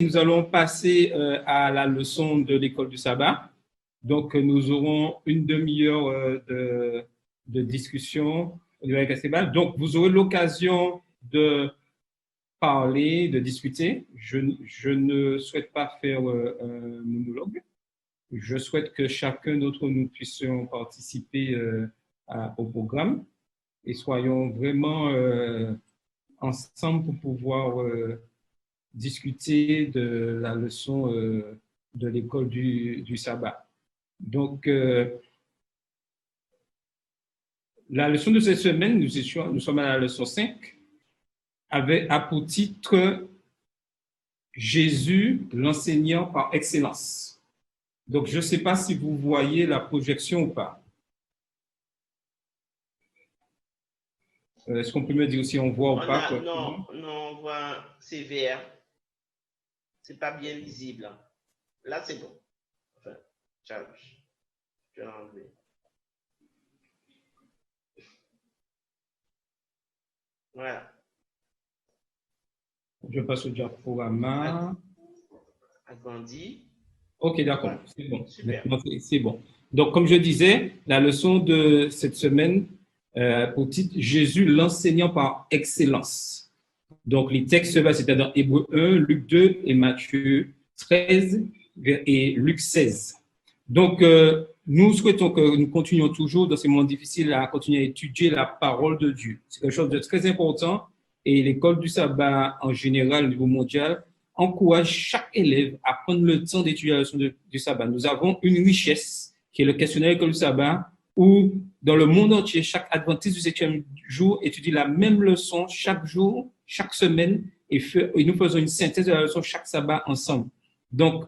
nous allons passer à la leçon de l'école du sabbat. Donc, nous aurons une demi-heure de discussion avec la sabbat. Donc, vous aurez l'occasion de parler, de discuter. Je ne souhaite pas faire un monologue. Je souhaite que chacun d'entre nous puissions participer au programme et soyons vraiment ensemble pour pouvoir discuter de la leçon de l'école du sabbat. Donc, la leçon de cette semaine, nous sommes à la leçon 5, a pour titre Jésus, l'enseignant par excellence. Donc, je ne sais pas si vous voyez la projection ou pas. Est-ce qu'on peut me dire si on voit ou pas? Non, on voit, c'est vert. C'est pas bien lisible. Là, c'est bon. Enfin, charge. Je vais l'enlever. Voilà. Je passe au diaporama. Agrandi. Ok, d'accord. C'est bon. Super. C'est bon. Donc, comme je disais, la leçon de cette semaine, au titre Jésus, l'enseignant par excellence. Donc, les textes se basent, c'est dans Hébreux 1, Luc 2 et Matthieu 13 et Luc 16. Donc, nous souhaitons que nous continuions toujours dans ces moments difficiles à continuer à étudier la parole de Dieu. C'est quelque chose de très important et l'école du sabbat en général au niveau mondial encourage chaque élève à prendre le temps d'étudier la leçon du sabbat. Nous avons une richesse qui est le questionnaire de l'école du sabbat où dans le monde entier, chaque adventiste du 7e jour étudie la même leçon chaque jour, chaque semaine et nous faisons une synthèse de la leçon chaque sabbat ensemble. Donc,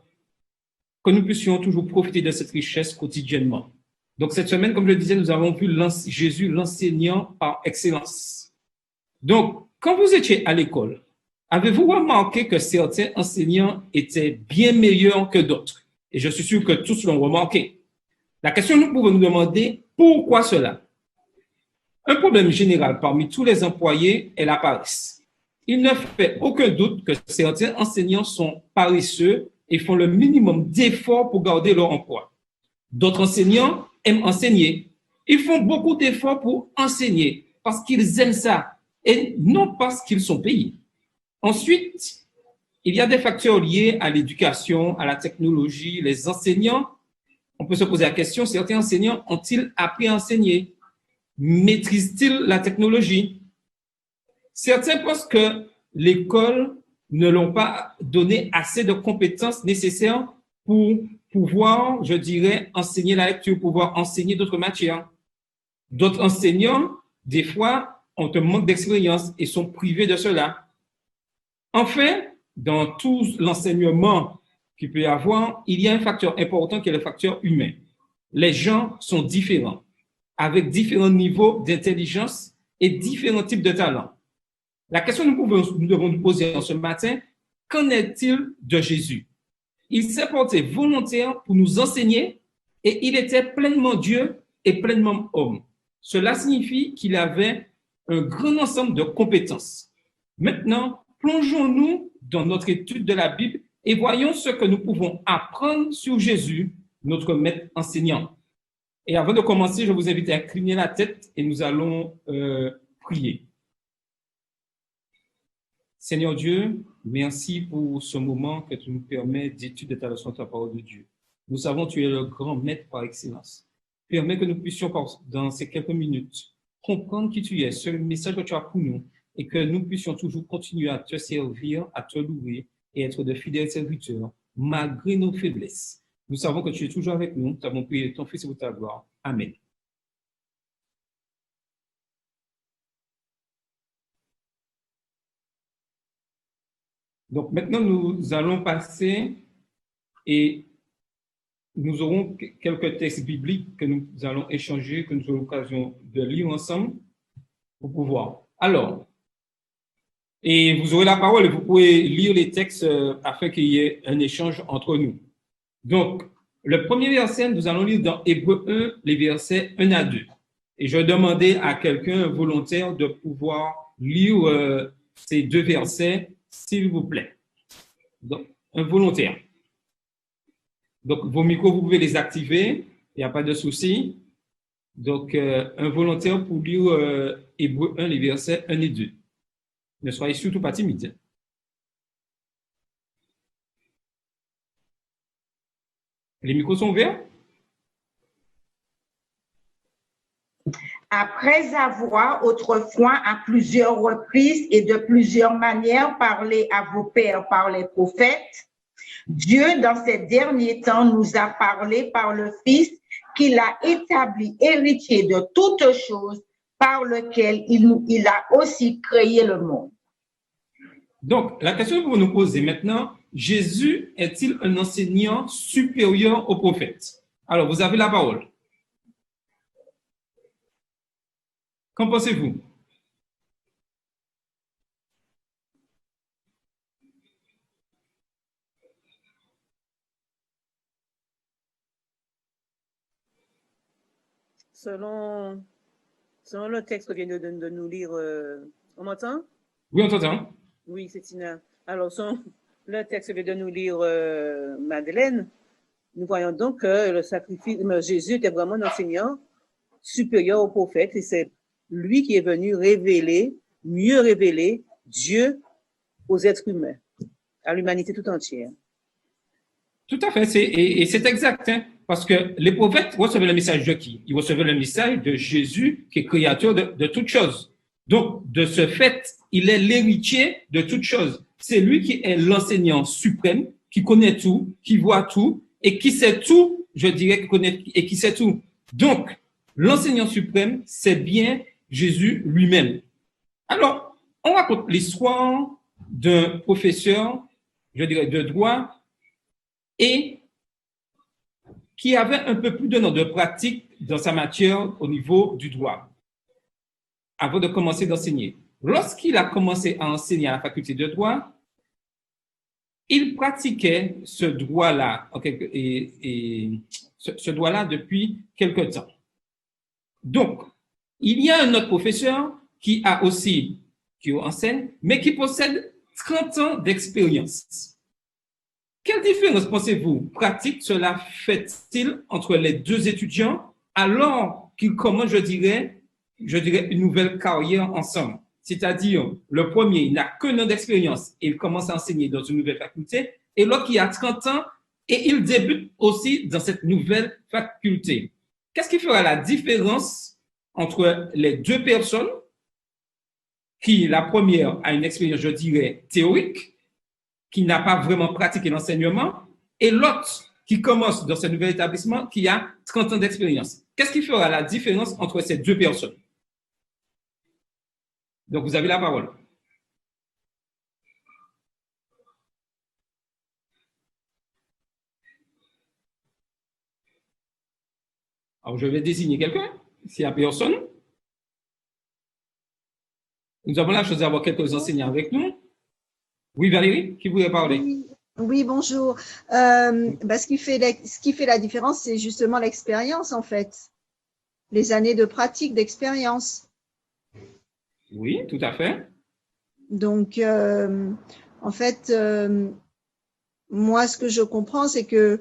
que nous puissions toujours profiter de cette richesse quotidiennement. Donc, cette semaine, comme je le disais, nous avons vu Jésus, l'enseignant par excellence. Donc, quand vous étiez à l'école, avez-vous remarqué que certains enseignants étaient bien meilleurs que d'autres? Et je suis sûr que tous l'ont remarqué. La question que nous pouvons nous demander, pourquoi cela? Un problème général parmi tous les employés est la paresse. Il ne fait aucun doute que certains enseignants sont paresseux et font le minimum d'efforts pour garder leur emploi. D'autres enseignants aiment enseigner. Ils font beaucoup d'efforts pour enseigner parce qu'ils aiment ça et non parce qu'ils sont payés. Ensuite, il y a des facteurs liés à l'éducation, à la technologie. Les enseignants, on peut se poser la question, certains enseignants ont-ils appris à enseigner? Maîtrisent-ils la technologie? Certains pensent que l'école ne l'ont pas donné assez de compétences nécessaires pour pouvoir, je dirais, enseigner la lecture, pouvoir enseigner d'autres matières. D'autres enseignants, des fois, ont un manque d'expérience et sont privés de cela. Enfin, dans tout l'enseignement qu'il peut y avoir, il y a un facteur important qui est le facteur humain. Les gens sont différents, avec différents niveaux d'intelligence et différents types de talents. La question que nous devons nous poser en ce matin, qu'en est-il de Jésus? Il s'est porté volontaire pour nous enseigner et il était pleinement Dieu et pleinement homme. Cela signifie qu'il avait un grand ensemble de compétences. Maintenant, plongeons-nous dans notre étude de la Bible et voyons ce que nous pouvons apprendre sur Jésus, notre maître enseignant. Et avant de commencer, je vous invite à incliner la tête et nous allons prier. Seigneur Dieu, merci pour ce moment que tu nous permets d'étude de ta leçon de ta parole de Dieu. Nous savons que tu es le grand maître par excellence. Permets que nous puissions, dans ces quelques minutes, comprendre qui tu es, ce message que tu as pour nous, et que nous puissions toujours continuer à te servir, à te louer et être de fidèles serviteurs, malgré nos faiblesses. Nous savons que tu es toujours avec nous. Nous avons prié ton Fils et pour ta gloire. Amen. Donc maintenant, nous allons passer et nous aurons quelques textes bibliques que nous allons échanger, que nous aurons l'occasion de lire ensemble pour pouvoir. Alors, et vous aurez la parole et vous pouvez lire les textes afin qu'il y ait un échange entre nous. Donc, le premier verset, nous allons lire dans Hébreux 1, les versets 1 à 2. Et je demandais à quelqu'un volontaire de pouvoir lire ces deux versets, s'il vous plaît. Donc, un volontaire. Donc, vos micros, vous pouvez les activer, il n'y a pas de souci. Donc, un volontaire pour lire Hébreux 1, les versets 1 et 2. Ne soyez surtout pas timide. Les micros sont ouverts? Après avoir autrefois à plusieurs reprises et de plusieurs manières parlé à vos pères par les prophètes, Dieu, dans ces derniers temps, nous a parlé par le Fils qu'il a établi héritier de toutes choses, par lequel il a aussi créé le monde. Donc, la question que vous nous posez maintenant, Jésus est-il un enseignant supérieur aux prophètes? Alors, vous avez la parole. Qu'en pensez-vous? Selon le texte que vient de nous lire, on m'entend? Oui, on t'entend. Oui, c'est Tina. Alors, le texte que vient de nous lire Madeleine, nous voyons donc que le sacrifice, Jésus était vraiment un enseignant supérieur au prophète et c'est lui qui est venu mieux révéler Dieu aux êtres humains, à l'humanité tout entière. Tout à fait, et c'est exact, hein, parce que les prophètes recevaient le message de qui? Ils recevaient le message de Jésus, qui est créateur de toutes choses. Donc, de ce fait, il est l'héritier de toutes choses. C'est lui qui est l'enseignant suprême, qui connaît tout, qui voit tout, et qui sait tout, je dirais, qui connaît et qui sait tout. Donc, l'enseignant suprême, c'est bien Jésus lui-même. Alors, on raconte l'histoire d'un professeur, je dirais, de droit, et qui avait un peu plus d'un an de pratique dans sa matière au niveau du droit, avant de commencer d'enseigner. Lorsqu'il a commencé à enseigner à la faculté de droit, il pratiquait ce droit-là, ce droit-là depuis quelque temps. Donc, il y a un autre professeur qui enseigne, mais qui possède 30 ans d'expérience. Quelle différence pensez-vous pratique cela fait-il entre les deux étudiants alors qu'ils commencent, je dirais, une nouvelle carrière ensemble? C'est-à-dire, le premier, il n'a qu'un an d'expérience et il commence à enseigner dans une nouvelle faculté, et l'autre qui a 30 ans et il débute aussi dans cette nouvelle faculté. Qu'est-ce qui fera la différence entre les deux personnes qui, la première, a une expérience, je dirais, théorique, qui n'a pas vraiment pratiqué l'enseignement, et l'autre qui commence dans ce nouvel établissement qui a 30 ans d'expérience? Qu'est-ce qui fera la différence entre ces deux personnes? Donc, vous avez la parole. Alors, je vais désigner quelqu'un, s'il n'y a personne. Nous avons la chance d'avoir quelques enseignants avec nous. Oui, Valérie, qui voulait parler? Oui, bonjour. Ce qui fait la différence, c'est justement l'expérience, en fait. Les années de pratique, d'expérience. Oui, tout à fait. Donc, en fait, moi, ce que je comprends, c'est que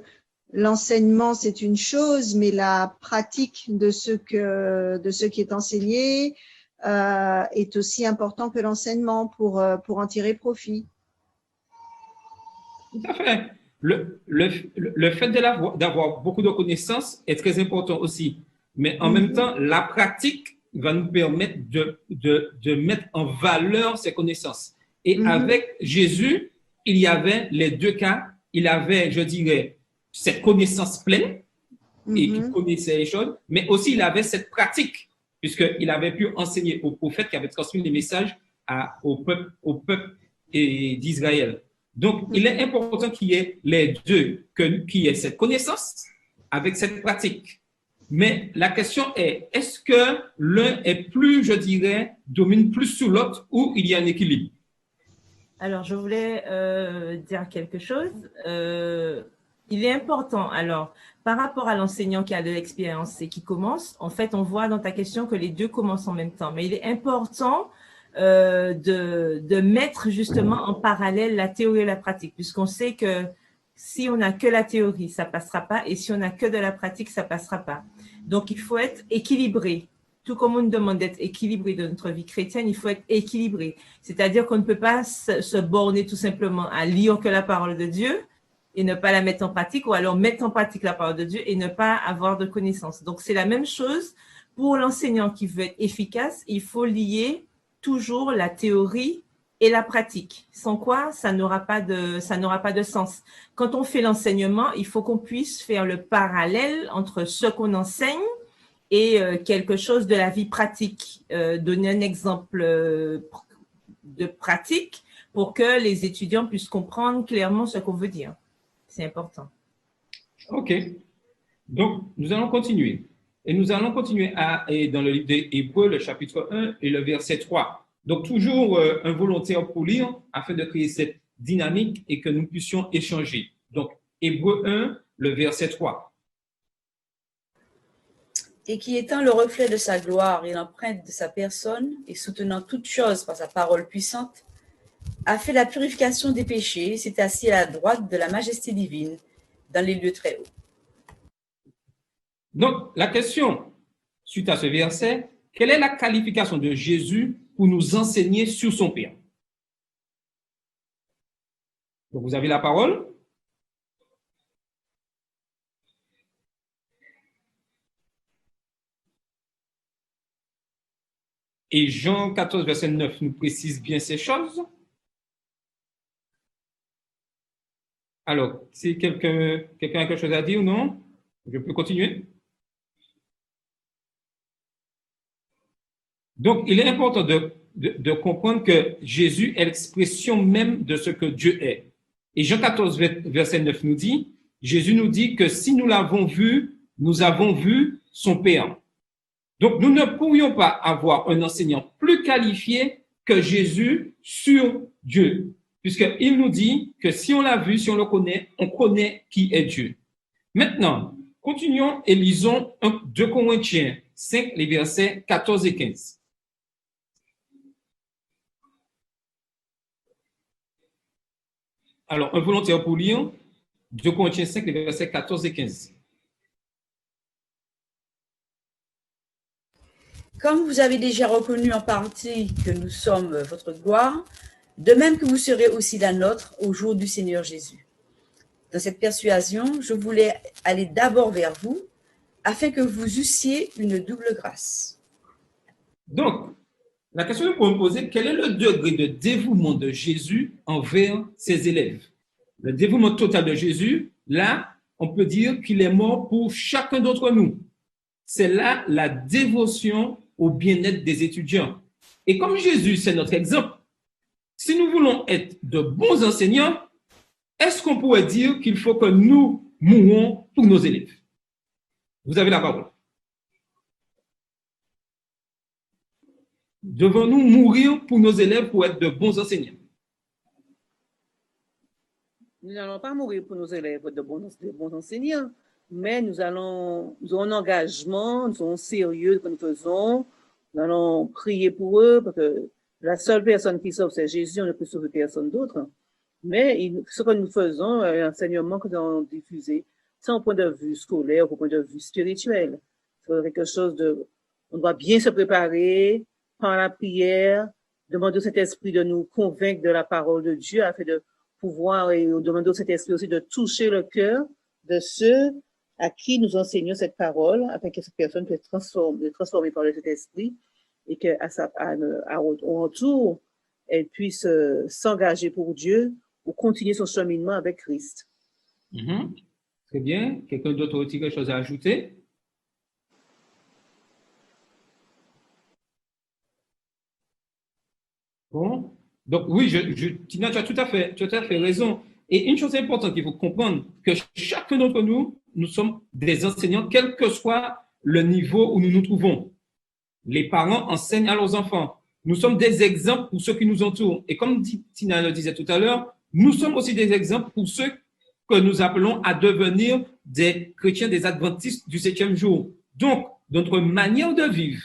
l'enseignement, c'est une chose, mais la pratique de ce qui est enseigné est aussi important que l'enseignement pour en tirer profit. Tout à fait. Le fait d'avoir beaucoup de connaissances est très important aussi. Mais en même temps, la pratique va nous permettre de mettre en valeur ces connaissances. Et avec Jésus, il y avait les deux cas. Il avait, je dirais, cette connaissance pleine et qui connaissait les choses, mais aussi il avait cette pratique, puisqu'il avait pu enseigner aux prophètes qui avaient transmis les messages au peuple d'Israël. Donc, il est important qu'il y ait les deux, qu'il y ait cette connaissance avec cette pratique. Mais la question est-ce que l'un est plus, je dirais, domine plus sur l'autre ou il y a un équilibre? Alors, je voulais dire quelque chose. Il est important, alors, par rapport à l'enseignant qui a de l'expérience et qui commence, en fait, on voit dans ta question que les deux commencent en même temps. Mais il est important de mettre justement en parallèle la théorie et la pratique, puisqu'on sait que si on n'a que la théorie, ça passera pas, et si on n'a que de la pratique, ça passera pas. Donc, il faut être équilibré. Tout comme on nous demande d'être équilibré dans notre vie chrétienne, il faut être équilibré. C'est-à-dire qu'on ne peut pas se borner tout simplement à lire que la parole de Dieu et ne pas la mettre en pratique, ou alors mettre en pratique la parole de Dieu et ne pas avoir de connaissances. Donc, c'est la même chose pour l'enseignant qui veut être efficace. Il faut lier toujours la théorie et la pratique. Sans quoi, ça n'aura pas de sens. Quand on fait l'enseignement, il faut qu'on puisse faire le parallèle entre ce qu'on enseigne et quelque chose de la vie pratique. Donner un exemple de pratique pour que les étudiants puissent comprendre clairement ce qu'on veut dire. C'est important. OK. Donc, nous allons continuer. Et nous allons continuer dans le livre des Hébreux, le chapitre 1 et le verset 3. Donc, toujours un volontaire pour lire afin de créer cette dynamique et que nous puissions échanger. Donc, Hébreux 1, le verset 3. Et qui étant le reflet de sa gloire et l'empreinte de sa personne, et soutenant toutes choses par sa parole puissante, a fait la purification des péchés, s'est assis à la droite de la majesté divine, dans les lieux très hauts. Donc, la question, suite à ce verset, quelle est la qualification de Jésus pour nous enseigner sur son Père? Donc, vous avez la parole. Et Jean 14, verset 9 nous précise bien ces choses. Alors, si quelqu'un a quelque chose à dire ou non, je peux continuer. Donc, il est important de comprendre que Jésus est l'expression même de ce que Dieu est. Et Jean 14, verset 9 nous dit, Jésus nous dit que si nous l'avons vu, nous avons vu son Père. Donc, nous ne pourrions pas avoir un enseignant plus qualifié que Jésus sur Dieu, puisqu'il nous dit que si on l'a vu, si on le connaît, on connaît qui est Dieu. Maintenant, continuons et lisons 2 Corinthiens 5, les versets 14 et 15. Alors, un volontaire pour lire 2 Corinthiens 5, les versets 14 et 15. Comme vous avez déjà reconnu en partie que nous sommes votre gloire, de même que vous serez aussi la nôtre au jour du Seigneur Jésus. Dans cette persuasion, je voulais aller d'abord vers vous, afin que vous eussiez une double grâce. Donc, la question que nous pouvons poser, quel est le degré de dévouement de Jésus envers ses élèves? Le dévouement total de Jésus, là, on peut dire qu'il est mort pour chacun d'entre nous. C'est là la dévotion au bien-être des étudiants. Et comme Jésus, c'est notre exemple, si nous voulons être de bons enseignants, est-ce qu'on pourrait dire qu'il faut que nous mourons pour nos élèves? Vous avez la parole. Devons-nous mourir pour nos élèves pour être de bons enseignants? Nous n'allons pas mourir pour nos élèves de bons enseignants, mais nous avons un engagement, nous sommes sérieux que nous faisons, nous allons prier pour eux, parce que la seule personne qui sauve, c'est Jésus, on ne peut sauver personne d'autre. Mais ce que nous faisons, l'enseignement que nous allons diffuser, c'est un point de vue scolaire, au point de vue spirituel. C'est quelque chose on doit bien se préparer, par la prière, demander au Saint-Esprit de nous convaincre de la parole de Dieu, afin de pouvoir, et demander au Saint-Esprit aussi de toucher le cœur de ceux à qui nous enseignons cette parole, afin que cette personne puisse être transformée par le Saint-Esprit, et qu'à au retour, elle puisse s'engager pour Dieu, ou continuer son cheminement avec Christ. Très bien. Quelqu'un d'autre a quelque chose à ajouter? Bon. Donc, oui, Tina, tu as tout à fait raison. Et une chose importante qu'il faut comprendre, que chacun d'entre nous, nous sommes des enseignants, quel que soit le niveau où nous nous trouvons. Les parents enseignent à leurs enfants. Nous sommes des exemples pour ceux qui nous entourent. Et comme Tina le disait tout à l'heure, nous sommes aussi des exemples pour ceux que nous appelons à devenir des chrétiens, des adventistes du 7e jour. Donc, notre manière de vivre,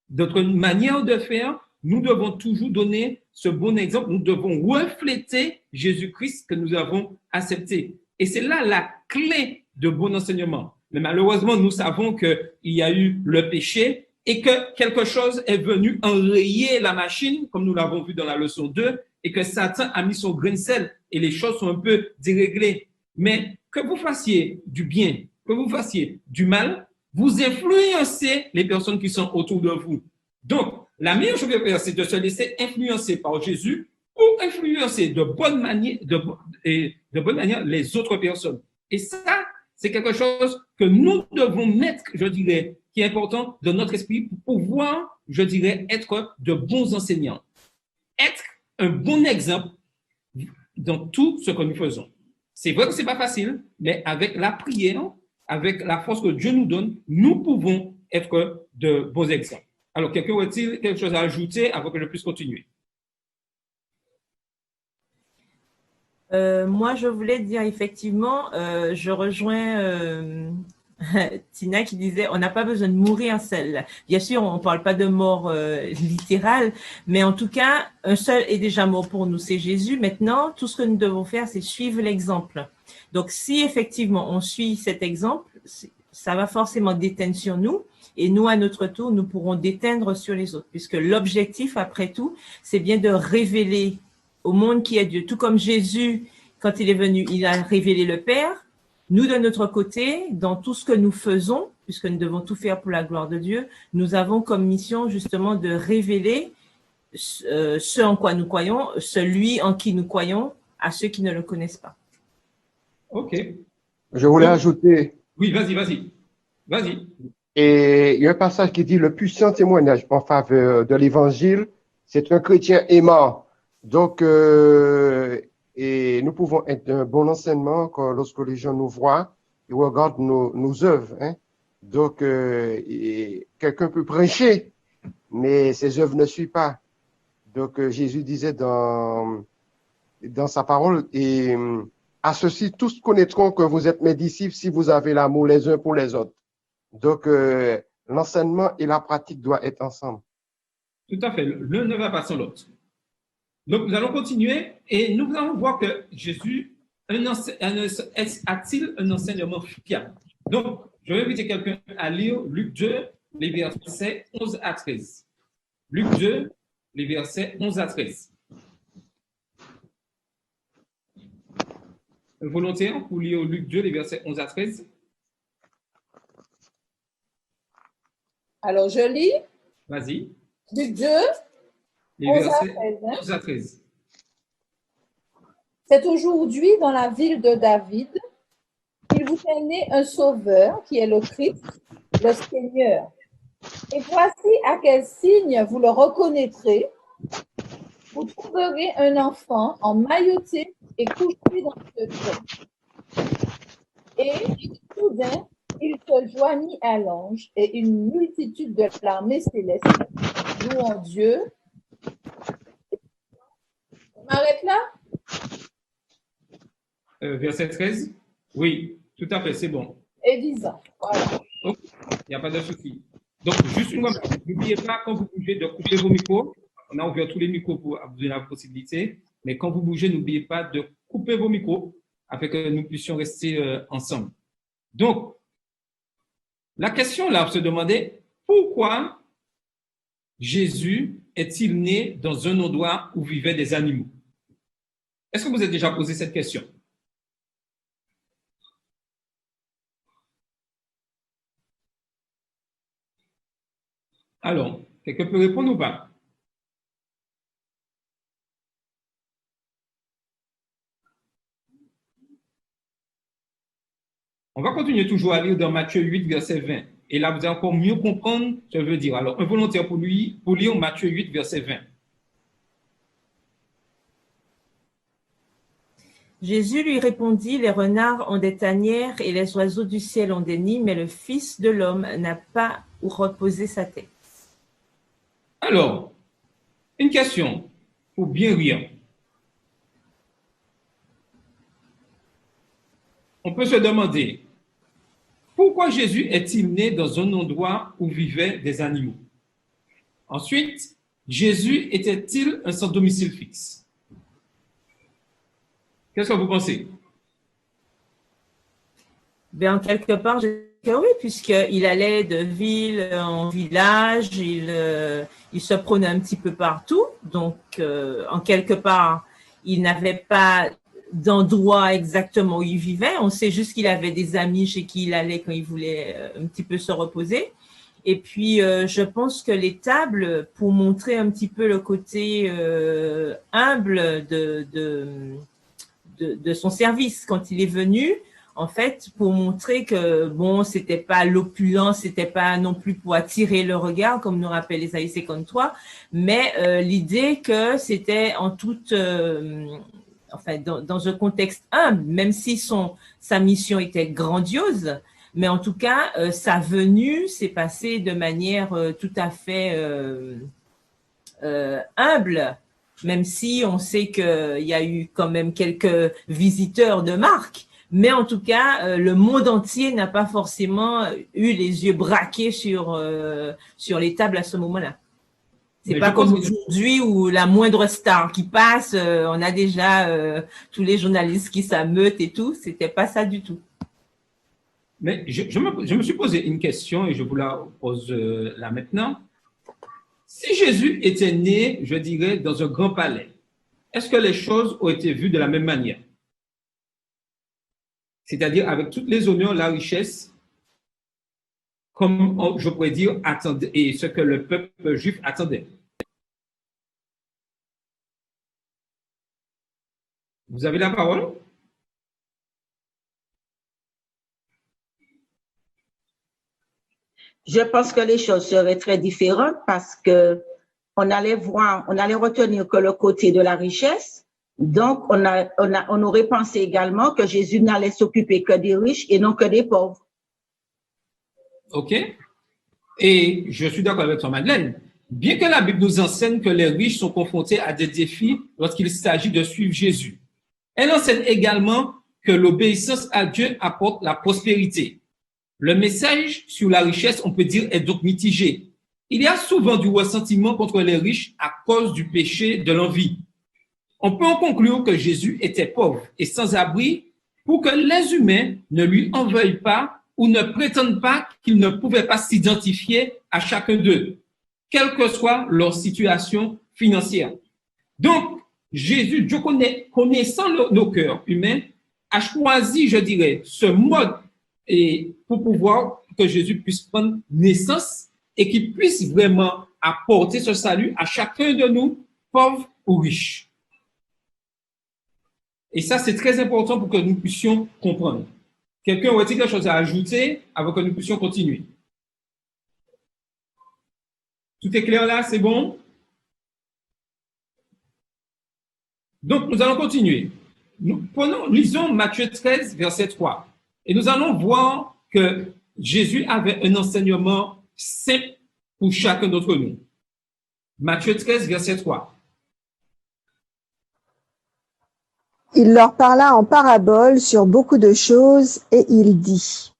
notre manière de faire nous devons toujours donner ce bon exemple. Nous devons refléter Jésus-Christ que nous avons accepté. Et c'est là la clé de bon enseignement. Mais malheureusement, nous savons qu'il y a eu le péché et que quelque chose est venu enrayer la machine, comme nous l'avons vu dans la leçon 2, et que Satan a mis son grain de sel et les choses sont un peu déréglées. Mais que vous fassiez du bien, que vous fassiez du mal, vous influencez les personnes qui sont autour de vous. Donc, la meilleure chose à faire, c'est de se laisser influencer par Jésus pour influencer de bonne manière les autres personnes. Et ça, c'est quelque chose que nous devons mettre, je dirais, qui est important dans notre esprit pour pouvoir, je dirais, être de bons enseignants. Être un bon exemple dans tout ce que nous faisons. C'est vrai que ce n'est pas facile, mais avec la prière, avec la force que Dieu nous donne, nous pouvons être de bons exemples. Alors, quelqu'un a-t-il quelque chose à ajouter avant que je puisse continuer? Moi, je voulais dire effectivement, je rejoins Tina qui disait on n'a pas besoin de mourir seul. Bien sûr, on ne parle pas de mort littérale, mais en tout cas, un seul est déjà mort pour nous, c'est Jésus. Maintenant, tout ce que nous devons faire, c'est suivre l'exemple. Donc, si effectivement on suit cet exemple, ça va forcément déteindre sur nous. Et nous, à notre tour, nous pourrons déteindre sur les autres, puisque l'objectif, après tout, c'est bien de révéler au monde qui est Dieu. Tout comme Jésus, quand il est venu, il a révélé le Père. Nous, de notre côté, dans tout ce que nous faisons, puisque nous devons tout faire pour la gloire de Dieu, nous avons comme mission justement de révéler ce en quoi nous croyons, celui en qui nous croyons, à ceux qui ne le connaissent pas. OK. Je voulais ajouter. Oui, vas-y. Et il y a un passage qui dit le puissant témoignage en faveur de l'évangile, c'est un chrétien aimant. Donc, et nous pouvons être un bon enseignement quand, lorsque les gens nous voient, ils regardent nos œuvres. Hein. Donc, quelqu'un peut prêcher, mais ses œuvres ne suivent pas. Donc, Jésus disait dans sa parole, et à ceci, tous connaîtront que vous êtes mes disciples si vous avez l'amour les uns pour les autres. Donc, l'enseignement et la pratique doivent être ensemble. Tout à fait. L'un ne va pas sans l'autre. Donc, nous allons continuer et nous allons voir que Jésus a-t-il un enseignement fiable? Donc, je vais inviter quelqu'un à lire Luc 2, les versets 11 à 13. Luc 2, les versets 11 à 13. Un volontaire pour lire Luc 2, les versets 11 à 13. Alors, je lis. Vas-y. Luc 2, les 11 versets à 13. 11 à 13. C'est aujourd'hui dans la ville de David qu'il vous est né un sauveur qui est le Christ, le Seigneur. Et voici à quel signe vous le reconnaîtrez. Vous trouverez un enfant emmailloté et couché dans le secret. Et soudain, il se joignit à l'ange et une multitude de l'armée céleste louant Dieu. On m'arrête là? Verset 13. Oui, tout à fait, c'est bon. Et disant, voilà. Il n'y a pas de souci. Donc, juste une fois, n'oubliez pas quand vous bougez de couper vos micros. On a ouvert tous les micros pour vous donner la possibilité. Mais quand vous bougez, n'oubliez pas de couper vos micros afin que nous puissions rester ensemble. Donc, la question là, se demander pourquoi Jésus est-il né dans un endroit où vivaient des animaux? Est-ce que vous avez déjà posé cette question? Alors, quelqu'un peut répondre ou pas? On va continuer toujours à lire dans Matthieu 8, verset 20. Et là, vous allez encore mieux comprendre ce que je veux dire. Alors, un volontaire pour lire Matthieu 8, verset 20. Jésus lui répondit, les renards ont des tanières et les oiseaux du ciel ont des nids, mais le Fils de l'homme n'a pas où reposer sa tête. Alors, une question pour bien rire. On peut se demander, pourquoi Jésus est-il né dans un endroit où vivaient des animaux? Ensuite, Jésus était-il un sans domicile fixe? Qu'est-ce que vous pensez? Ben, en quelque part, je dirais que oui, puisqu'il allait de ville en village, il se promenait un petit peu partout. Donc, en quelque part, il n'avait pas d'endroit exactement où il vivait. On sait juste qu'il avait des amis chez qui il allait quand il voulait un petit peu se reposer. Et puis, je pense que les tables, pour montrer un petit peu le côté humble de son service quand il est venu, en fait, pour montrer que, bon, c'était pas l'opulence, c'était pas non plus pour attirer le regard, comme nous rappelle Ésaïe 53, mais l'idée que c'était en toute, enfin, dans un contexte humble, même si sa mission était grandiose, mais en tout cas, sa venue s'est passée de manière tout à fait humble, même si on sait qu'il y a eu quand même quelques visiteurs de marque. Mais en tout cas, le monde entier n'a pas forcément eu les yeux braqués sur les tables à ce moment-là. C'est pas comme aujourd'hui où la moindre star qui passe, on a déjà tous les journalistes qui s'ameutent et tout. C'était pas ça du tout. Mais je me suis posé une question et je vous la pose là maintenant. Si Jésus était né, je dirais, dans un grand palais, est-ce que les choses ont été vues de la même manière? C'est-à-dire avec toutes les honneurs, la richesse, comme je pourrais dire, attendait, et ce que le peuple juif attendait. Vous avez la parole? Je pense que les choses seraient très différentes parce que on allait retenir que le côté de la richesse. Donc, on aurait pensé également que Jésus n'allait s'occuper que des riches et non que des pauvres. OK. Et je suis d'accord avec toi, Madeleine. Bien que la Bible nous enseigne que les riches sont confrontés à des défis lorsqu'il s'agit de suivre Jésus, elle enseigne également que l'obéissance à Dieu apporte la prospérité. Le message sur la richesse, on peut dire, est donc mitigé. Il y a souvent du ressentiment contre les riches à cause du péché de l'envie. On peut en conclure que Jésus était pauvre et sans abri pour que les humains ne lui en veuillent pas ou ne prétendent pas qu'il ne pouvait pas s'identifier à chacun d'eux, quelle que soit leur situation financière. Donc, Jésus, Dieu connaissant nos cœurs humains, a choisi, je dirais, ce mode et pour pouvoir que Jésus puisse prendre naissance et qu'il puisse vraiment apporter ce salut à chacun de nous, pauvres ou riches. Et ça, c'est très important pour que nous puissions comprendre. Quelqu'un aurait-il quelque chose à ajouter avant que nous puissions continuer? Tout est clair là? C'est bon? Donc, nous allons continuer. Lisons Matthieu 13, verset 3. Et nous allons voir que Jésus avait un enseignement simple pour chacun d'entre nous. Matthieu 13, verset 3. Il leur parla en parabole sur beaucoup de choses et il dit.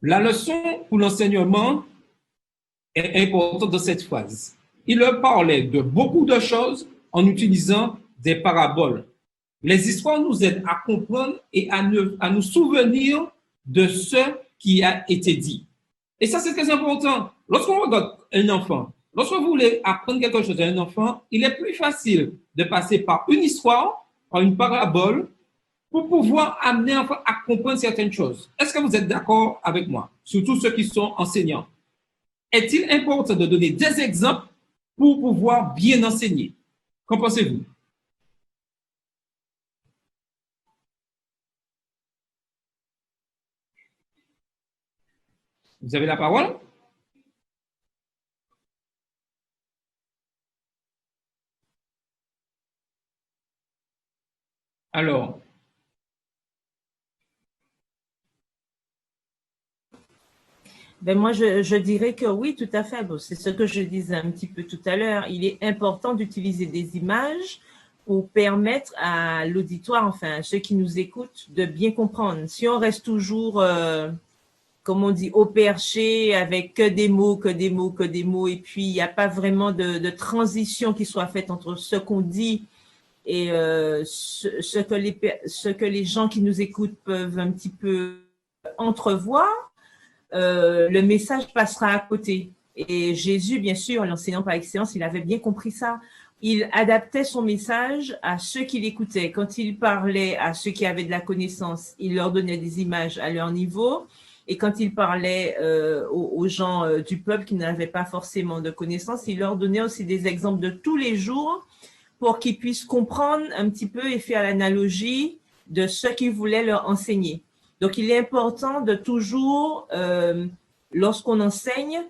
La leçon pour l'enseignement est importante dans cette phrase. Il leur parlait de beaucoup de choses en utilisant des paraboles. Les histoires nous aident à comprendre et à nous souvenir de ce qui a été dit. Et ça, c'est très important. Lorsqu'on regarde un enfant, lorsque vous voulez apprendre quelque chose à un enfant, il est plus facile de passer par une histoire, par une parabole, pour pouvoir amener l'enfant à comprendre certaines choses. Est-ce que vous êtes d'accord avec moi, surtout ceux qui sont enseignants? Est-il important de donner des exemples pour pouvoir bien enseigner? Qu'en pensez-vous? Vous avez la parole? Alors, ben moi, je dirais que oui, tout à fait. Bon, c'est ce que je disais un petit peu tout à l'heure. Il est important d'utiliser des images pour permettre à l'auditoire, enfin, à ceux qui nous écoutent, de bien comprendre. Si on reste toujours comme on dit, au perché, avec que des mots, et puis il n'y a pas vraiment de transition qui soit faite entre ce qu'on dit et ce que les gens qui nous écoutent peuvent un petit peu entrevoir, le message passera à côté. Et Jésus, bien sûr, l'enseignant par excellence, il avait bien compris ça. Il adaptait son message à ceux qui l'écoutaient. Quand il parlait à ceux qui avaient de la connaissance, il leur donnait des images à leur niveau. Et quand il parlait aux gens du peuple qui n'avaient pas forcément de connaissance, il leur donnait aussi des exemples de tous les jours pour qu'ils puissent comprendre un petit peu et faire l'analogie de ce qu'il voulait leur enseigner. Donc, il est important de toujours, lorsqu'on enseigne,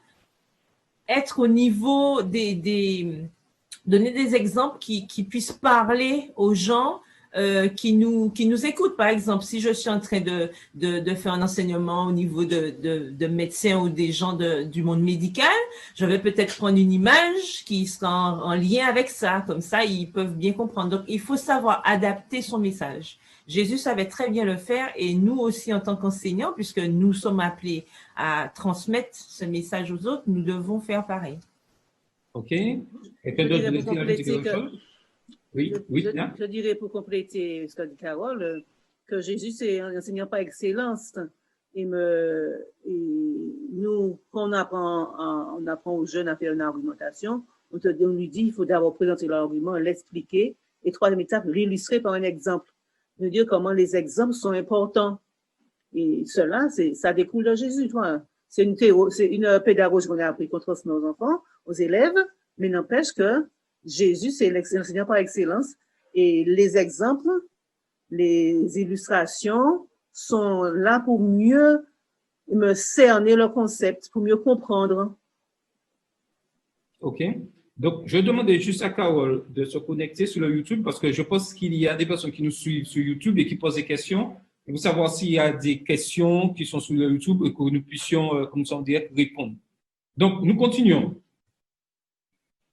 être au niveau donner des exemples qui puissent parler aux gens qui nous écoutent. Par exemple, si je suis en train de faire un enseignement au niveau de médecins ou des gens du monde médical, je vais peut-être prendre une image qui sera en lien avec ça. Comme ça, ils peuvent bien comprendre. Donc, il faut savoir adapter son message. Jésus savait très bien le faire et nous aussi en tant qu'enseignants, puisque nous sommes appelés à transmettre ce message aux autres, nous devons faire pareil. OK. Quelqu'un d'autre veut dire quelque chose? Oui, oui. Je dirais pour compléter ce qu'a dit Carole, que Jésus, c'est un enseignant par excellence. Et nous, quand on apprend aux jeunes à faire une argumentation, on lui dit il faut d'abord présenter l'argument, l'expliquer, et troisième étape, l'illustrer par un exemple. De dire comment les exemples sont importants. Et cela, ça découle de Jésus. C'est une pédagogie qu'on a appris, qu'on transmet aux enfants, aux élèves, mais n'empêche que Jésus, c'est l'enseignant par excellence. Et les exemples, les illustrations sont là pour mieux me cerner le concept, pour mieux comprendre. OK. Donc, je demandais juste à Carole de se connecter sur le YouTube parce que je pense qu'il y a des personnes qui nous suivent sur YouTube et qui posent des questions. Pour savoir s'il y a des questions qui sont sur le YouTube et que nous puissions, comme ça on dirait, répondre. Donc, nous continuons.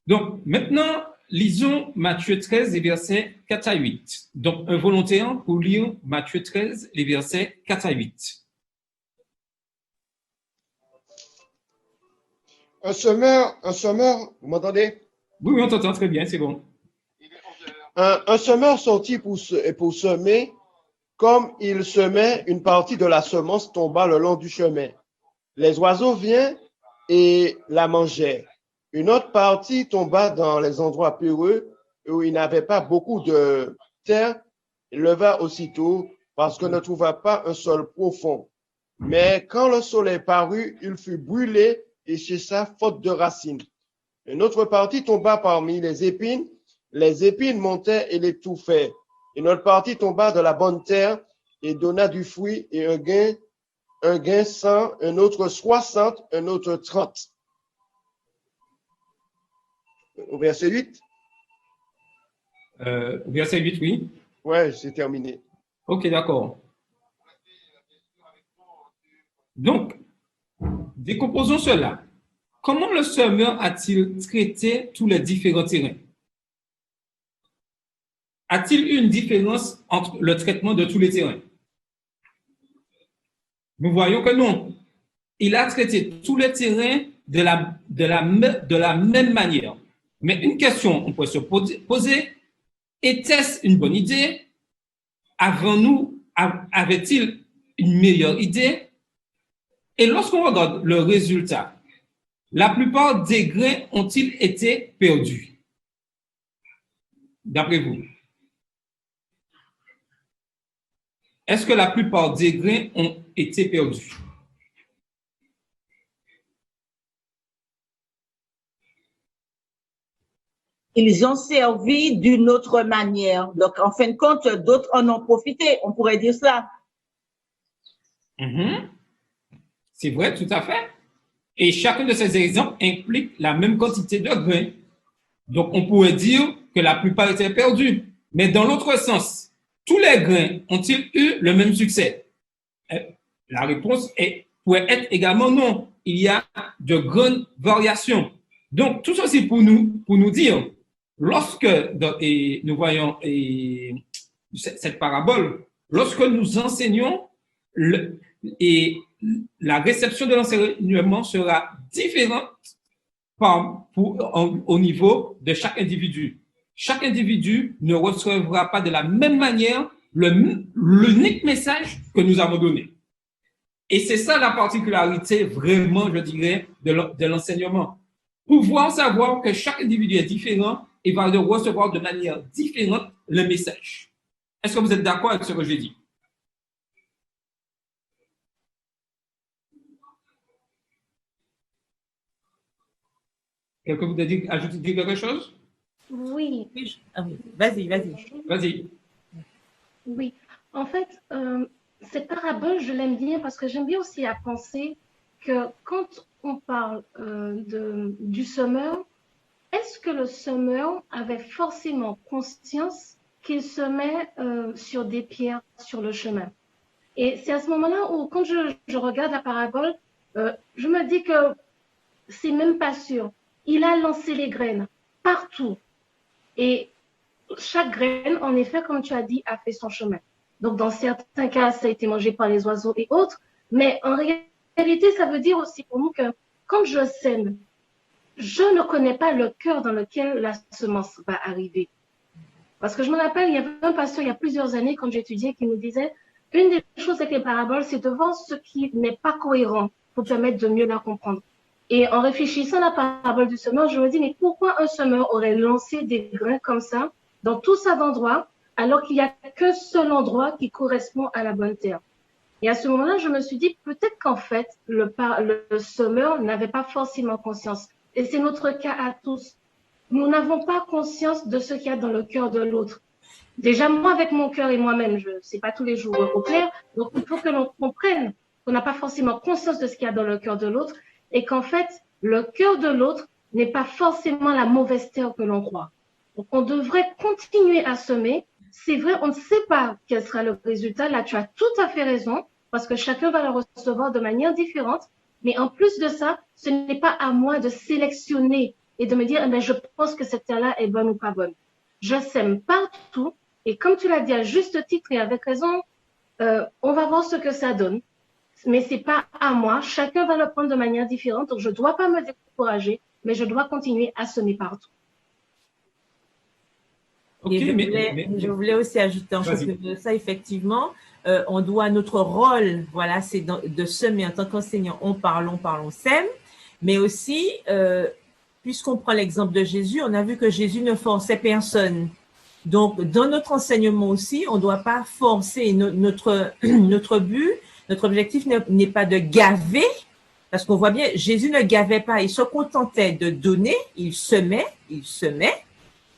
Donc, maintenant, lisons Matthieu 13, les versets 4 à 8. Donc, un volontaire pour lire Matthieu 13, les versets 4 à 8. Un semeur, vous m'entendez? Oui, on t'entend très bien, c'est bon. Un semeur sortit pour semer. Comme il semait, une partie de la semence tomba le long du chemin. Les oiseaux vinrent et la mangèrent. Une autre partie tomba dans les endroits peureux où il n'avait pas beaucoup de terre. Il leva aussitôt parce qu'il ne trouva pas un sol profond. Mais quand le soleil parut, il fut brûlé et cessa faute de racines. Une autre partie tomba parmi les épines. Les épines montaient et l'étouffaient. Une autre partie tomba de la bonne terre et donna du fruit et un gain 100, un autre 60, un autre 30. Au verset 8? Verset 8, oui. Ouais, c'est terminé. OK, d'accord. Donc, décomposons cela. Comment le semeur a-t-il traité tous les différents terrains? A-t-il eu une différence entre le traitement de tous les terrains? Nous voyons que non. Il a traité tous les terrains de la même manière. Mais une question, on peut se poser, était-ce une bonne idée? Avait-il une meilleure idée? Et lorsqu'on regarde le résultat, la plupart des grains ont-ils été perdus? D'après vous? Est-ce que la plupart des grains ont été perdus? Ils ont servi d'une autre manière. Donc, en fin de compte, d'autres en ont profité. On pourrait dire ça. C'est vrai, tout à fait. Et chacun de ces exemples implique la même quantité de grains. Donc, on pourrait dire que la plupart étaient perdus. Mais dans l'autre sens, tous les grains ont-ils eu le même succès? La réponse pourrait être également non. Il y a de grandes variations. Donc, tout ceci pour nous dire, lorsque nous voyons cette parabole, lorsque nous enseignons, et la réception de l'enseignement sera différente au niveau de chaque individu. Chaque individu ne recevra pas de la même manière l'unique message que nous avons donné. Et c'est ça la particularité vraiment, je dirais, de l'enseignement. Pouvoir savoir que chaque individu est différent et va le recevoir de manière différente le message. Est-ce que vous êtes d'accord avec ce que j'ai dit? Quelqu'un voudrait ajouter quelque chose? Oui. Vas-y. Vas-y. Oui. En fait, cette parabole, je l'aime bien parce que j'aime bien aussi à penser que quand on parle du semeur, est-ce que le semeur avait forcément conscience qu'il semait sur des pierres sur le chemin? Et c'est à ce moment-là où, quand je regarde la parabole, je me dis que c'est même pas sûr. Il a lancé les graines partout. Et chaque graine, en effet, comme tu as dit, a fait son chemin. Donc, dans certains cas, ça a été mangé par les oiseaux et autres. Mais en réalité, ça veut dire aussi pour nous que quand je sème, je ne connais pas le cœur dans lequel la semence va arriver. Parce que je me rappelle, il y avait un pasteur il y a plusieurs années, quand j'étudiais, qui nous disait, une des choses avec les paraboles, c'est de voir ce qui n'est pas cohérent pour permettre de mieux la comprendre. Et en réfléchissant à la parabole du semeur, je me dis, mais pourquoi un semeur aurait lancé des grains comme ça dans tout ça d'endroits, alors qu'il n'y a qu'un seul endroit qui correspond à la bonne terre? Et à ce moment-là, je me suis dit, peut-être qu'en fait, le semeur n'avait pas forcément conscience. Et c'est notre cas à tous. Nous n'avons pas conscience de ce qu'il y a dans le cœur de l'autre. Déjà, moi, avec mon cœur et moi-même, je ne sais pas tous les jours au clair. Donc, il faut que l'on comprenne qu'on n'a pas forcément conscience de ce qu'il y a dans le cœur de l'autre et qu'en fait, le cœur de l'autre n'est pas forcément la mauvaise terre que l'on croit. Donc, on devrait continuer à semer. C'est vrai, on ne sait pas quel sera le résultat. Là, tu as tout à fait raison, parce que chacun va le recevoir de manière différente. Mais en plus de ça, ce n'est pas à moi de sélectionner et de me dire, eh bien, je pense que cette terre-là est bonne ou pas bonne. Je sème partout. Et comme tu l'as dit à juste titre et avec raison, on va voir ce que ça donne. Mais c'est pas à moi. Chacun va le prendre de manière différente. Donc, je ne dois pas me décourager, mais je dois continuer à semer partout. Je voulais aussi ajouter un peu de ça, effectivement. On doit, notre rôle, voilà, c'est de semer en tant qu'enseignant. On parle, on sème. Mais aussi, puisqu'on prend l'exemple de Jésus, on a vu que Jésus ne forçait personne. Donc, dans notre enseignement aussi, on ne doit pas forcer. Notre but, notre objectif n'est pas de gaver, parce qu'on voit bien, Jésus ne gavait pas. Il se contentait de donner, il semait,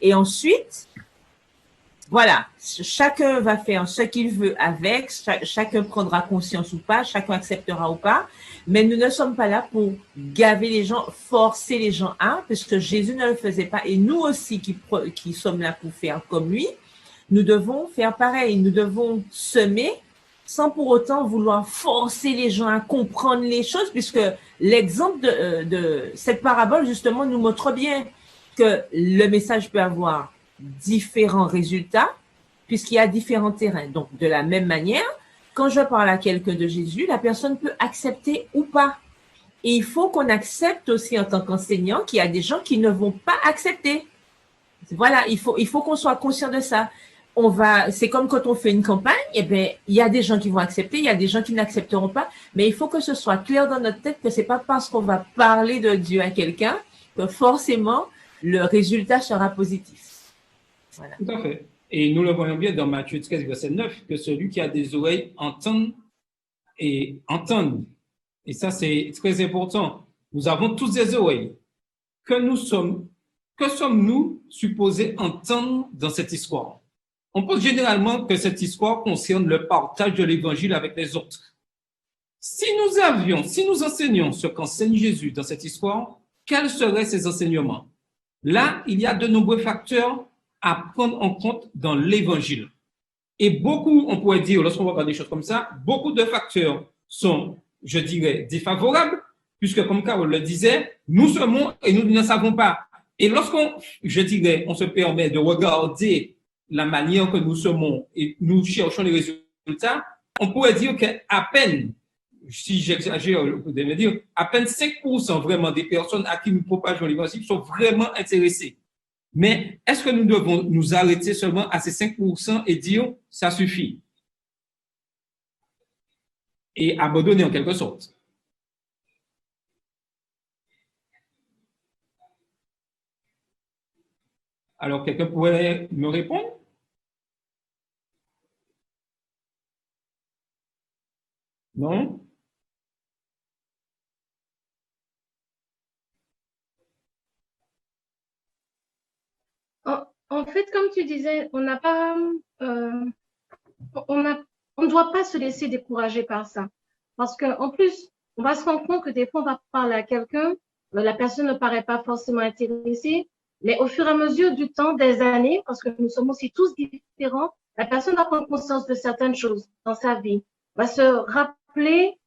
et ensuite, voilà, chacun va faire ce qu'il veut avec, chacun prendra conscience ou pas, chacun acceptera ou pas, mais nous ne sommes pas là pour gaver les gens, forcer les gens à, parce que Jésus ne le faisait pas, et nous aussi qui sommes là pour faire comme lui, nous devons faire pareil, nous devons semer sans pour autant vouloir forcer les gens à comprendre les choses, puisque l'exemple de cette parabole, justement, nous montre bien que le message peut avoir différents résultats, puisqu'il y a différents terrains. Donc, de la même manière, quand je parle à quelqu'un de Jésus, la personne peut accepter ou pas. Et il faut qu'on accepte aussi en tant qu'enseignant qu'il y a des gens qui ne vont pas accepter. Voilà, il faut qu'on soit conscient de ça. C'est comme quand on fait une campagne, eh bien, il y a des gens qui vont accepter, il y a des gens qui n'accepteront pas, mais il faut que ce soit clair dans notre tête que c'est pas parce qu'on va parler de Dieu à quelqu'un que forcément le résultat sera positif. Voilà. Tout à fait. Et nous le voyons bien dans Matthieu 13, verset 9, que celui qui a des oreilles entende et entende. Et ça, c'est très important. Nous avons tous des oreilles. Que sommes-nous supposés entendre dans cette histoire? On pense généralement que cette histoire concerne le partage de l'évangile avec les autres. Si nous enseignions ce qu'enseigne Jésus dans cette histoire, quels seraient ces enseignements? Là, il y a de nombreux facteurs à prendre en compte dans l'évangile. Et beaucoup, on pourrait dire, lorsqu'on regarde des choses comme ça, beaucoup de facteurs sont, je dirais, défavorables, puisque comme Carole le disait, nous semons et nous ne savons pas. Et lorsqu'on, je dirais, on se permet de regarder la manière que nous semons et nous cherchons les résultats, on pourrait dire qu'à peine si j'exagère, vous pouvez me dire, à peine 5% vraiment des personnes à qui nous propageons l'évangile sont vraiment intéressées. Mais est-ce que nous devons nous arrêter seulement à ces 5% et dire ça suffit? Et abandonner en quelque sorte. Alors, quelqu'un pourrait me répondre? Non? En fait, comme tu disais, on n'a pas, on ne doit pas se laisser décourager par ça. Parce qu'en plus, on va se rendre compte que des fois, on va parler à quelqu'un, la personne ne paraît pas forcément intéressée, mais au fur et à mesure du temps, des années, parce que nous sommes aussi tous différents, la personne va prendre conscience de certaines choses dans sa vie, va se rappeler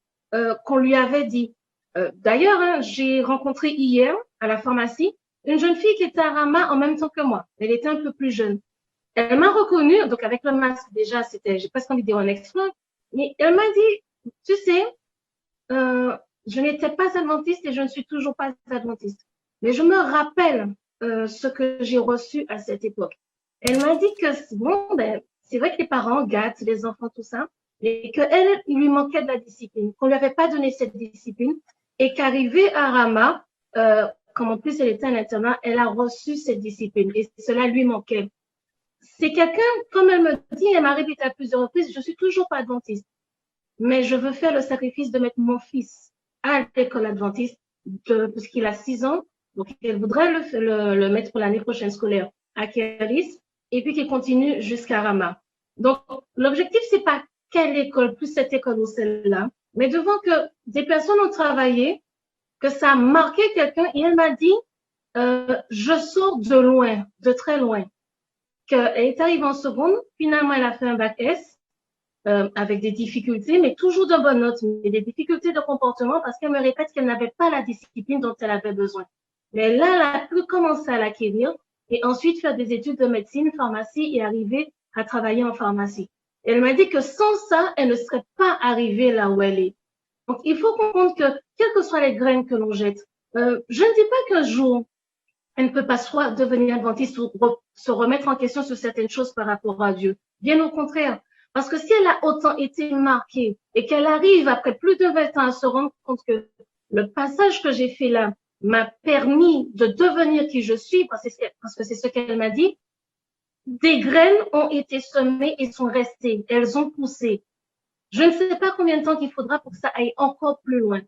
qu'on lui avait dit. D'ailleurs, hein, j'ai rencontré hier à la pharmacie une jeune fille qui était à Rama en même temps que moi. Elle était un peu plus jeune. Elle m'a reconnue, donc avec le masque déjà, j'ai presque envie de dire un exploit, mais elle m'a dit, tu sais, je n'étais pas adventiste et je ne suis toujours pas adventiste. Mais je me rappelle ce que j'ai reçu à cette époque. Elle m'a dit que, bon, ben, c'est vrai que les parents gâtent les enfants, tout ça, et qu'elle, il lui manquait de la discipline, qu'on lui avait pas donné cette discipline, et qu'arrivée à Rama, comme en plus elle était à l'internat, elle a reçu cette discipline, et cela lui manquait. C'est quelqu'un, comme elle me dit, elle m'a répété à plusieurs reprises, je suis toujours pas adventiste, mais je veux faire le sacrifice de mettre mon fils à l'école adventiste, parce qu'il a 6 ans, donc elle voudrait le mettre pour l'année prochaine scolaire à Kéris, et puis qu'il continue jusqu'à Rama. Donc, l'objectif, c'est pas quelle école, plus cette école ou celle-là, mais devant que des personnes ont travaillé, que ça a marqué quelqu'un, et elle m'a dit, je sors de loin, de très loin. Qu'elle est arrivée en seconde, finalement, elle a fait un bac S, avec des difficultés, mais toujours de bonnes notes, mais des difficultés de comportement parce qu'elle me répète qu'elle n'avait pas la discipline dont elle avait besoin. Mais là, elle a pu commencer à l'acquérir et ensuite faire des études de médecine, pharmacie et arriver à travailler en pharmacie. Elle m'a dit que sans ça, elle ne serait pas arrivée là où elle est. Donc, il faut comprendre que, quelles que soient les graines que l'on jette, je ne dis pas qu'un jour, elle ne peut pas soit devenir adventiste ou se remettre en question sur certaines choses par rapport à Dieu. Bien au contraire. Parce que si elle a autant été marquée et qu'elle arrive après plus de 20 ans à se rendre compte que le passage que j'ai fait là m'a permis de devenir qui je suis, parce que c'est ce qu'elle m'a dit, des graines ont été semées et sont restées. Elles ont poussé. Je ne sais pas combien de temps qu'il faudra pour que ça aille encore plus loin.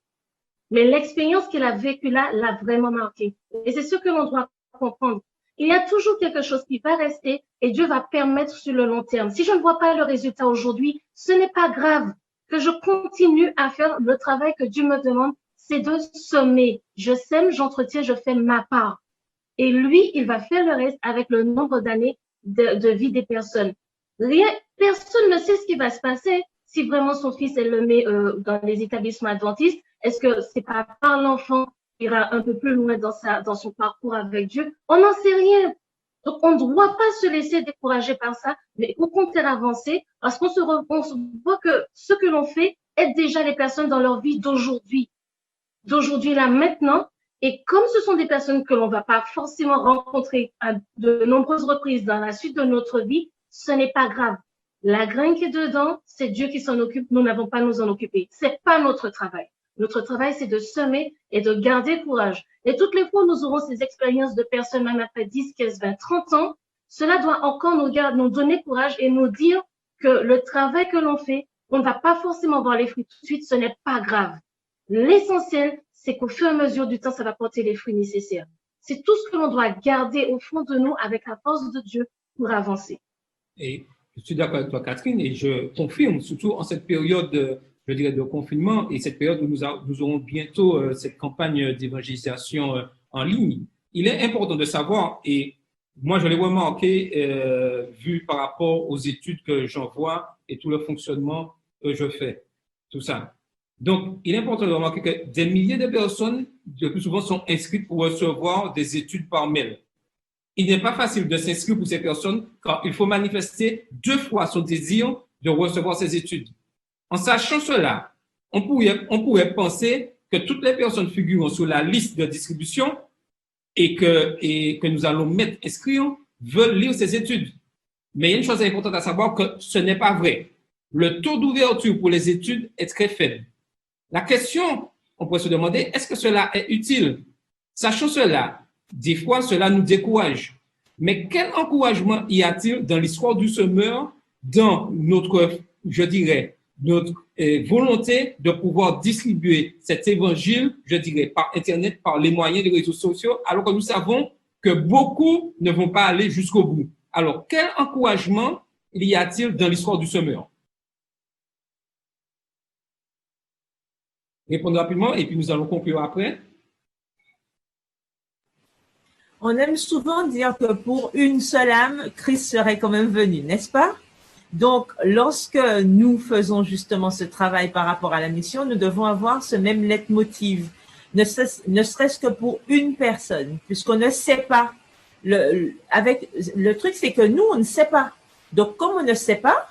Mais l'expérience qu'elle a vécue là l'a vraiment marquée. Et c'est ce que l'on doit comprendre. Il y a toujours quelque chose qui va rester et Dieu va permettre sur le long terme. Si je ne vois pas le résultat aujourd'hui, ce n'est pas grave. Que je continue à faire le travail que Dieu me demande, c'est de semer. Je sème, j'entretiens, je fais ma part. Et lui, il va faire le reste avec le nombre d'années de vie des personnes. Personne ne sait ce qui va se passer si vraiment son fils, elle le met dans les établissements adventistes. Est-ce que c'est pas par l'enfant qui ira un peu plus loin dans son parcours avec Dieu? On n'en sait rien. Donc, on ne doit pas se laisser décourager par ça, mais au contraire avancer, parce qu'on se voit que ce que l'on fait aide déjà les personnes dans leur vie d'aujourd'hui là, maintenant. Et comme ce sont des personnes que l'on va pas forcément rencontrer à de nombreuses reprises dans la suite de notre vie, ce n'est pas grave. La graine qui est dedans, c'est Dieu qui s'en occupe. Nous n'avons pas à nous en occuper. C'est pas notre travail. Notre travail, c'est de semer et de garder courage. Et toutes les fois, nous aurons ces expériences de personnes, même après 10, 15, 20, 30 ans. Cela doit encore nous donner courage et nous dire que le travail que l'on fait, on ne va pas forcément voir les fruits tout de suite. Ce n'est pas grave. L'essentiel, c'est qu'au fur et à mesure du temps, ça va porter les fruits nécessaires. C'est tout ce que l'on doit garder au fond de nous avec la force de Dieu pour avancer. Et je suis d'accord avec toi, Catherine, et je confirme, surtout en cette période, je dirais, de confinement et cette période où nous aurons bientôt cette campagne d'évangélisation en ligne. Il est important de savoir, et moi je l'ai remarqué, vu par rapport aux études que j'envoie et tout le fonctionnement que je fais, tout ça. Donc, il est important de remarquer que des milliers de personnes, le plus souvent, sont inscrites pour recevoir des études par mail. Il n'est pas facile de s'inscrire pour ces personnes car il faut manifester 2 fois son désir de recevoir ces études. En sachant cela, on pourrait penser que toutes les personnes figurant sur la liste de distribution et que nous allons mettre inscrire veulent lire ces études. Mais il y a une chose importante à savoir que ce n'est pas vrai. Le taux d'ouverture pour les études est très faible. La question, on pourrait se demander, est-ce que cela est utile? Sachant cela, des fois, cela nous décourage. Mais quel encouragement y a-t-il dans l'histoire du semeur, dans notre, je dirais, notre volonté de pouvoir distribuer cet évangile, je dirais, par Internet, par les moyens des réseaux sociaux, alors que nous savons que beaucoup ne vont pas aller jusqu'au bout. Alors, quel encouragement y a-t-il dans l'histoire du semeur? Répondez rapidement et puis nous allons conclure après. On aime souvent dire que pour une seule âme, Christ serait quand même venu, n'est-ce pas? Donc, lorsque nous faisons justement ce travail par rapport à la mission, nous devons avoir ce même leitmotiv, ne serait-ce que pour une personne, puisqu'on ne sait pas. Le truc, c'est que nous, on ne sait pas. Donc, comme on ne sait pas,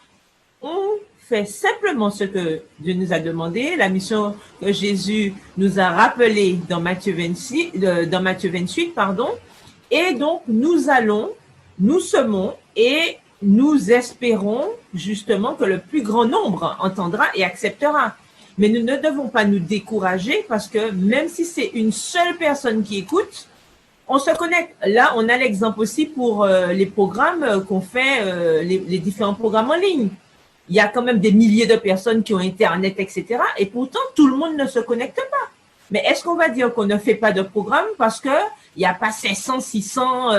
on fait simplement ce que Dieu nous a demandé, la mission que Jésus nous a rappelée dans Matthieu 28, et donc nous semons et nous espérons justement que le plus grand nombre entendra et acceptera. Mais nous ne devons pas nous décourager parce que même si c'est une seule personne qui écoute, on se connecte. Là, on a l'exemple aussi pour les programmes qu'on fait, les différents programmes en ligne. Il y a quand même des milliers de personnes qui ont Internet, etc. Et pourtant, tout le monde ne se connecte pas. Mais est-ce qu'on va dire qu'on ne fait pas de programme parce que il n'y a pas 500, 600,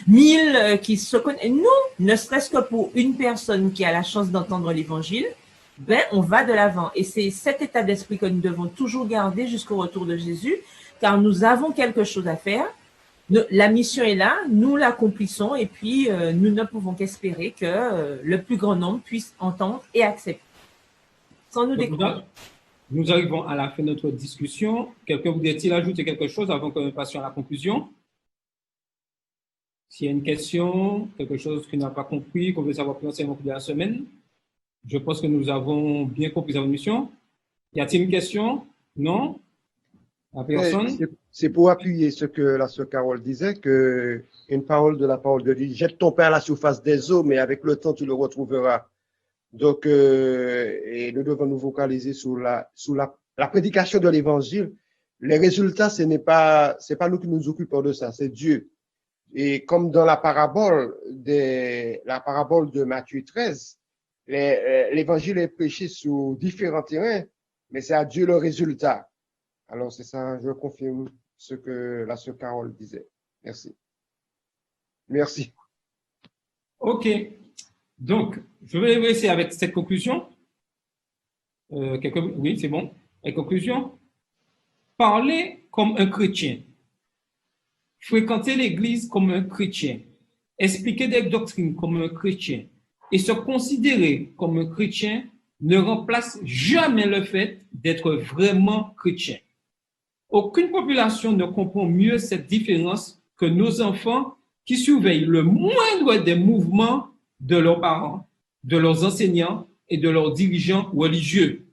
1000 qui se connectent? Non, ne serait-ce que pour une personne qui a la chance d'entendre l'évangile, ben, on va de l'avant. Et c'est cet état d'esprit que nous devons toujours garder jusqu'au retour de Jésus, car nous avons quelque chose à faire. La mission est là, nous l'accomplissons et puis nous ne pouvons qu'espérer que le plus grand nombre puisse entendre et accepter. Sans nous décourager. Nous arrivons à la fin de notre discussion. Quelqu'un voudrait-il ajouter quelque chose avant que nous passions à la conclusion? S'il y a une question, quelque chose qu'il n'a pas compris, qu'on veut savoir plus enseignement de la semaine, je pense que nous avons bien compris la mission. Y a-t-il une question? Non? La personne? C'est pour appuyer ce que la sœur Carole disait, que une parole de la parole de Dieu, jette ton pain à la surface des eaux, mais avec le temps, tu le retrouveras. Donc, et nous devons nous focaliser sur la prédication de l'évangile. Les résultats, c'est pas nous qui nous occupons de ça, c'est Dieu. Et comme dans la parabole de Matthieu 13, l'évangile est prêché sur différents terrains, mais c'est à Dieu le résultat. Alors, c'est ça, je confirme ce que la sœur Carole disait. Merci. Merci. OK. Donc, je vais laisser avec cette conclusion. Oui, c'est bon. La conclusion. Parler comme un chrétien. Fréquenter l'église comme un chrétien. Expliquer des doctrines comme un chrétien. Et se considérer comme un chrétien ne remplace jamais le fait d'être vraiment chrétien. Aucune population ne comprend mieux cette différence que nos enfants qui surveillent le moindre des mouvements de leurs parents, de leurs enseignants et de leurs dirigeants religieux.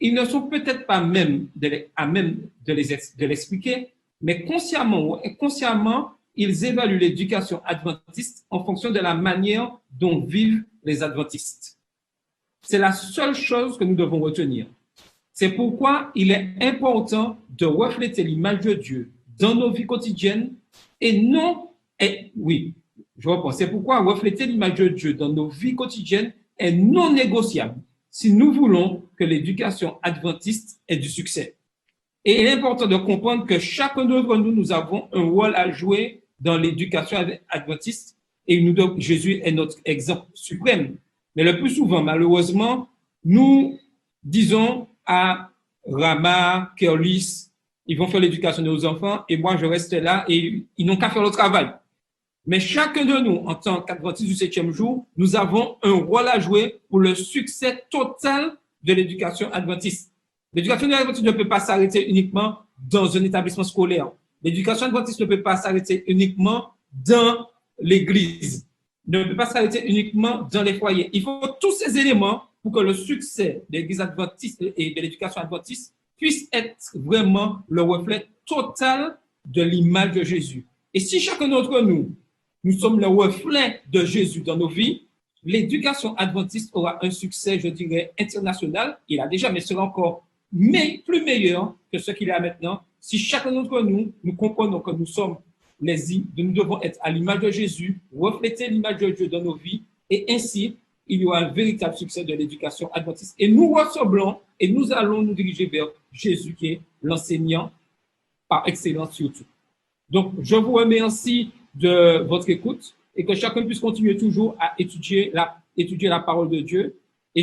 Ils ne sont peut-être pas même à même de l'expliquer, mais consciemment ou inconsciemment, ils évaluent l'éducation adventiste en fonction de la manière dont vivent les adventistes. C'est la seule chose que nous devons retenir. C'est pourquoi il est important de refléter l'image de Dieu dans nos vies quotidiennes c'est pourquoi refléter l'image de Dieu dans nos vies quotidiennes est non négociable si nous voulons que l'éducation adventiste ait du succès. Et il est important de comprendre que chacun d'entre nous avons un rôle à jouer dans l'éducation adventiste et Jésus est notre exemple suprême. Mais le plus souvent, malheureusement, nous disons à Rama, Kerlis, ils vont faire l'éducation de nos enfants et moi je reste là et ils n'ont qu'à faire le travail. Mais chacun de nous, en tant qu'adventistes du 7e jour, nous avons un rôle à jouer pour le succès total de l'éducation adventiste. L'éducation adventiste ne peut pas s'arrêter uniquement dans un établissement scolaire. L'éducation adventiste ne peut pas s'arrêter uniquement dans l'église, ne peut pas s'arrêter uniquement dans les foyers. Il faut tous ces éléments pour que le succès de l'Église adventiste et de l'éducation adventiste puisse être vraiment le reflet total de l'image de Jésus. Et si chacun d'entre nous, nous sommes le reflet de Jésus dans nos vies, l'éducation adventiste aura un succès, je dirais, international. Il a déjà, mais sera encore plus meilleur que ce qu'il a maintenant. Si chacun d'entre nous, nous comprenons que nous sommes nous devons être à l'image de Jésus, refléter l'image de Dieu dans nos vies, et ainsi, il y aura un véritable succès de l'éducation adventiste. Et nous ressemblons et nous allons nous diriger vers Jésus qui est l'enseignant par excellence surtout. Donc, je vous remercie de votre écoute et que chacun puisse continuer toujours à étudier la parole de Dieu